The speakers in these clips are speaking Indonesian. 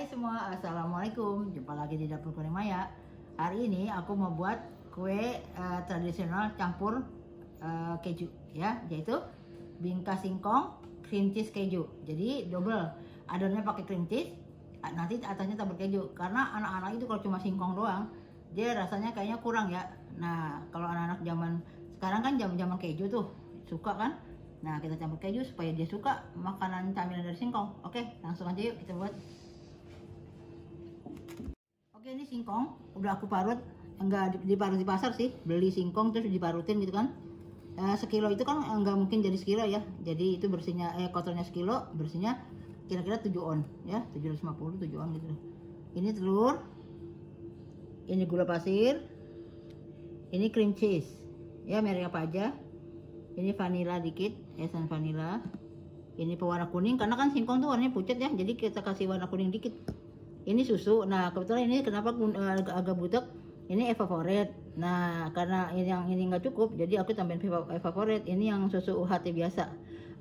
Hai semua, assalamualaikum. Jumpa lagi di dapur Kue Maya. Hari ini aku mau buat kue tradisional campur keju, ya, yaitu bingka singkong cream cheese keju. Jadi double, adonannya pakai cream cheese, nanti atasnya tabur keju. Karena anak-anak itu kalau cuma singkong doang, dia rasanya kayaknya kurang ya. Nah, kalau anak-anak zaman sekarang kan zaman keju tuh suka kan. Nah, kita campur keju supaya dia suka makanan camilan dari singkong. Oke, langsung aja yuk kita buat. Oke, ini singkong udah aku parut, enggak diparut di pasar sih, beli singkong terus diparutin gitu kan. Sekilo itu kan enggak mungkin jadi sekilo ya, jadi itu bersihnya kotornya sekilo, bersihnya kira-kira 7 on ya, 750 7 on gitu. Ini telur, ini gula pasir, ini cream cheese ya, merek apa aja. Ini vanila dikit, esen vanila. Ini pewarna kuning, karena kan singkong tuh warnanya pucat ya, jadi kita kasih warna kuning dikit. Ini susu. Nah, kebetulan ini kenapa agak butek, ini evaporate. Nah, karena yang ini nggak cukup, jadi aku tambahin evaporate. Ini yang susu UHT biasa.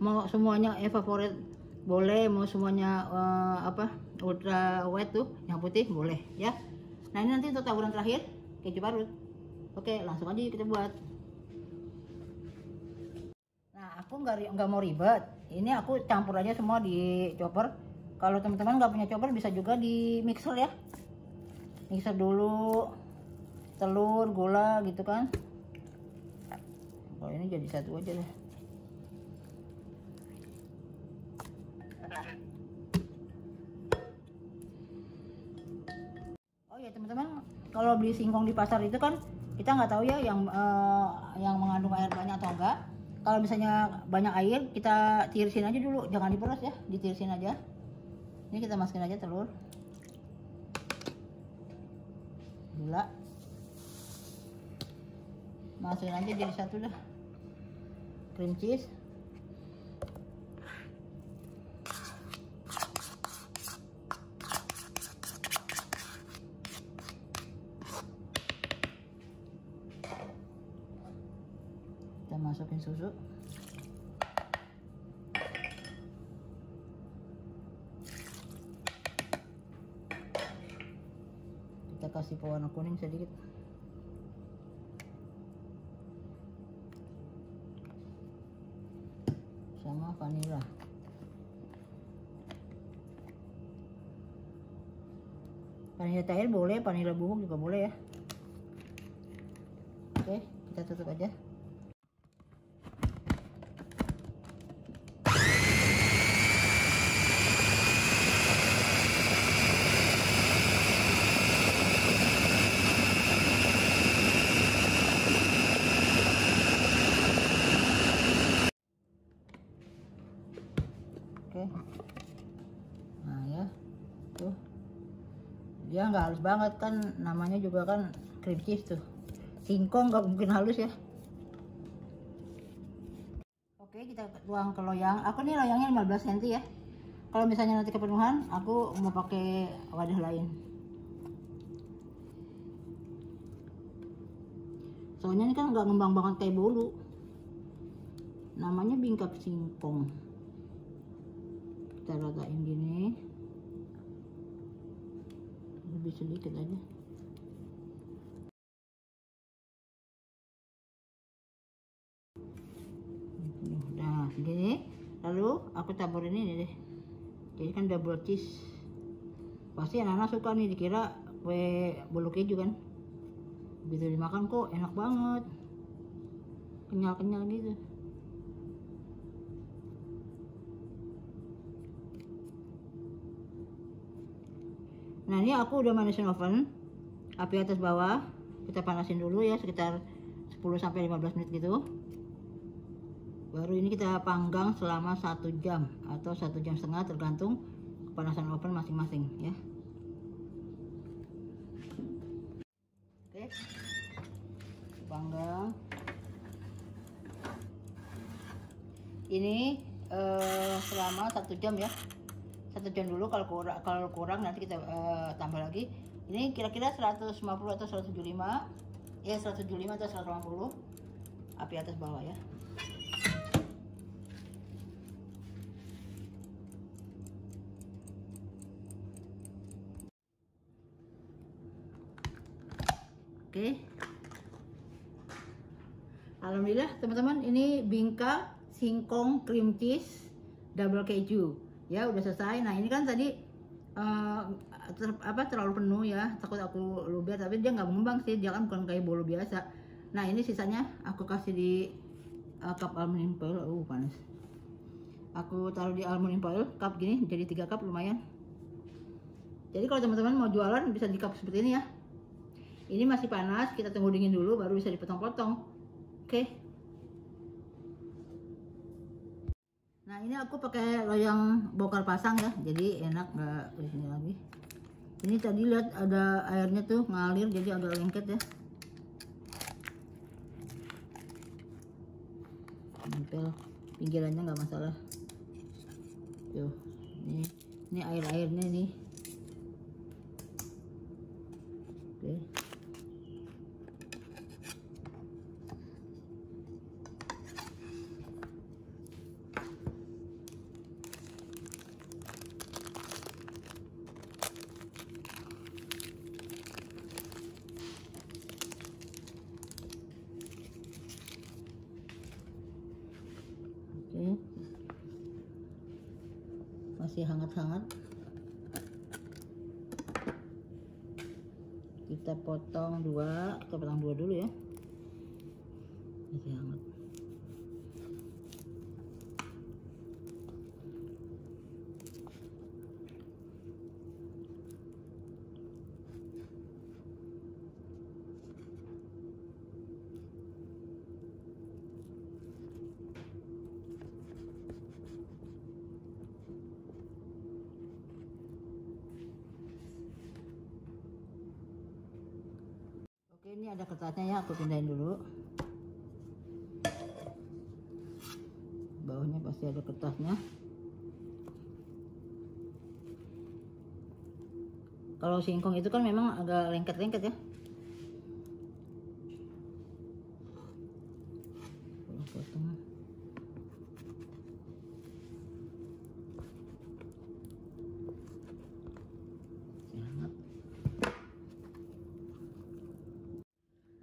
Mau semuanya evaporate boleh, mau semuanya ultra white tuh yang putih boleh ya. Nah, ini nanti untuk taburan terakhir keju parut. Oke, langsung aja kita buat. Nah, aku nggak mau ribet. Ini aku campur aja semua di chopper. Kalau teman-teman nggak punya chopper bisa juga di mixer ya. Mixer dulu telur, gula gitu kan. Kalau ini jadi satu aja deh. Oh ya teman-teman, kalau beli singkong di pasar itu kan kita nggak tahu ya yang mengandung air banyak atau enggak. Kalau misalnya banyak air, kita tirisin aja dulu, jangan diperas ya, ditirisin aja. Ini kita masukin aja telur, gula, masukin aja jadi satu dah, cream cheese, kita masukin susu, kita kasih pewarna kuning sedikit, sama vanila. Vanila cair boleh, vanila bubuk juga boleh ya. Oke, kita tutup aja. Oke, nah ya tuh, dia nggak halus banget kan, namanya juga kan cream cheese tuh, singkong nggak mungkin halus ya. Oke, kita tuang ke loyang. Aku nih loyangnya 15 cm ya. Kalau misalnya nanti kepenuhan, aku mau pakai wadah lain. Soalnya ini kan nggak ngembang banget kayak bolu, namanya bingka singkong. Kita ratain gini, lebih sedikit aja. Nah segini, lalu aku taburin ini deh, jadi kan double cheese. Pasti anak-anak suka nih, dikira kue bolu keju kan. Begitu dimakan kok enak banget, kenyal-kenyal gitu. Nah ini aku udah manasin oven, api atas bawah kita panasin dulu ya, sekitar 10-15 menit gitu. Baru ini kita panggang selama 1 jam atau 1,5 jam, tergantung kepanasan oven masing-masing ya. Oke, panggang. Ini selama 1 jam ya. 1 jam dulu, kalau kurang nanti kita tambah lagi. Ini kira-kira 150 atau 175 ya, 175 atau 180, api atas bawah ya. Oke. Alhamdulillah teman-teman, ini bingka singkong cream cheese double keju ya udah selesai. Nah ini kan tadi terlalu penuh ya, takut aku luber, tapi dia nggak mengembang sih, dia kan bukan kayak bolu biasa. Nah ini sisanya aku kasih di cup aluminium foil. Panas. Aku taruh di aluminium foil cup gini, jadi 3 cup lumayan. Jadi kalau teman-teman mau jualan bisa di cup seperti ini ya. Ini masih panas, kita tunggu dingin dulu baru bisa dipotong-potong. Oke. Nah ini aku pakai loyang bokar pasang ya, jadi enak nggak di sini lagi. Ini tadi lihat ada airnya tuh ngalir, jadi agak lengket ya. Nempel pinggirannya nggak masalah. Tuh, ini air-airnya nih. Oke. Masih hangat-hangat, kita potong dua dulu ya, masih hangat. Oke, ini ada kertasnya ya, aku pindahin dulu. Bawahnya pasti ada kertasnya. Kalau singkong itu kan memang agak lengket-lengket ya. Potong.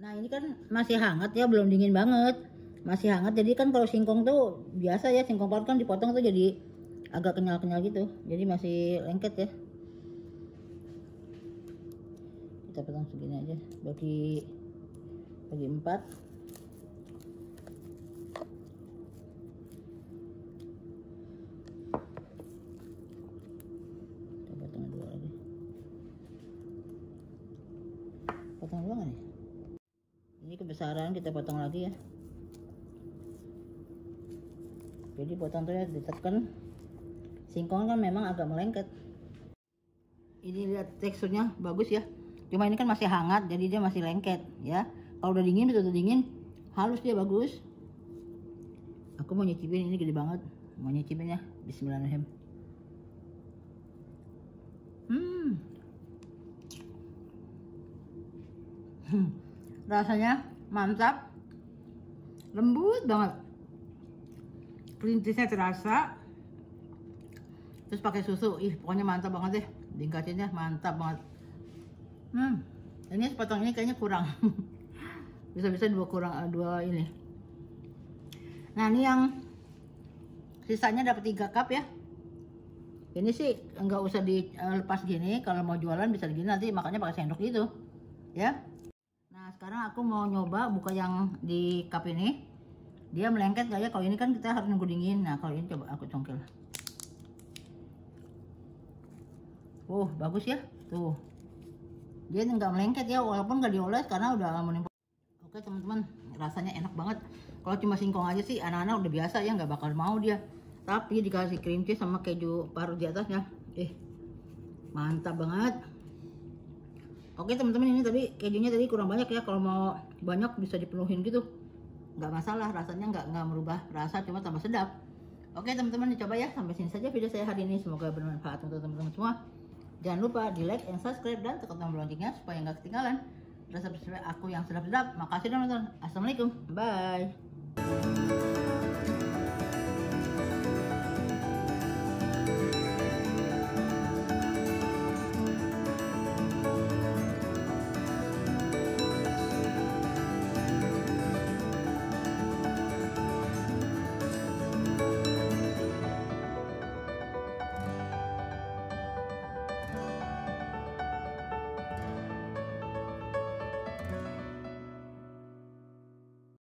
Nah ini kan masih hangat ya, belum dingin banget, masih hangat. Jadi kan kalau singkong tuh biasa ya, singkong parut kan dipotong tuh jadi agak kenyal-kenyal gitu, jadi masih lengket ya. Kita potong segini aja, bagi 4. Kita potong 2 lagi. Potong 2 kan ya? Ini kebesaran, kita potong lagi ya. Jadi potong tuh ya, ditekan. Singkong kan memang agak melengket. Ini lihat teksturnya bagus ya. Cuma ini kan masih hangat, jadi dia masih lengket ya. Kalau udah dingin, betul-betul dingin, halus dia bagus. Aku mau nyicipin, ini gede banget. Mau nyicipin ya. Bismillahirrahmanirrahim. Rasanya mantap, lembut banget, cream cheese-nya terasa, terus pakai susu, pokoknya mantap banget deh, bingkasinnya mantap banget. Ini sepotong ini kayaknya kurang, bisa-bisa dua ini. Nah ini yang sisanya dapat 3 cup ya. Ini sih nggak usah dilepas gini, kalau mau jualan bisa gini, nanti makannya pakai sendok gitu ya. Nah sekarang aku mau nyoba buka yang di cup ini, dia melengket gak ya? Kalau ini kan kita harus nunggu dingin. Nah kalau ini coba aku congkel. Bagus ya, tuh dia nggak melengket ya, walaupun nggak dioles karena udah aluminium. Oke teman-teman, rasanya enak banget. Kalau cuma singkong aja sih anak-anak udah biasa ya, nggak bakal mau dia, tapi dikasih cream cheese sama keju parut di atasnya, mantap banget. Oke teman-teman, ini tadi kejunya tadi kurang banyak ya, kalau mau banyak bisa dipenuhin gitu, nggak masalah, rasanya nggak merubah rasa, cuma tambah sedap. Oke teman-teman, dicoba ya. Sampai sini saja video saya hari ini, semoga bermanfaat untuk teman-teman semua. Jangan lupa di like and subscribe dan tekan tombol loncengnya supaya nggak ketinggalan resep-resep aku yang sedap-sedap. Makasih teman-teman. Assalamualaikum, bye.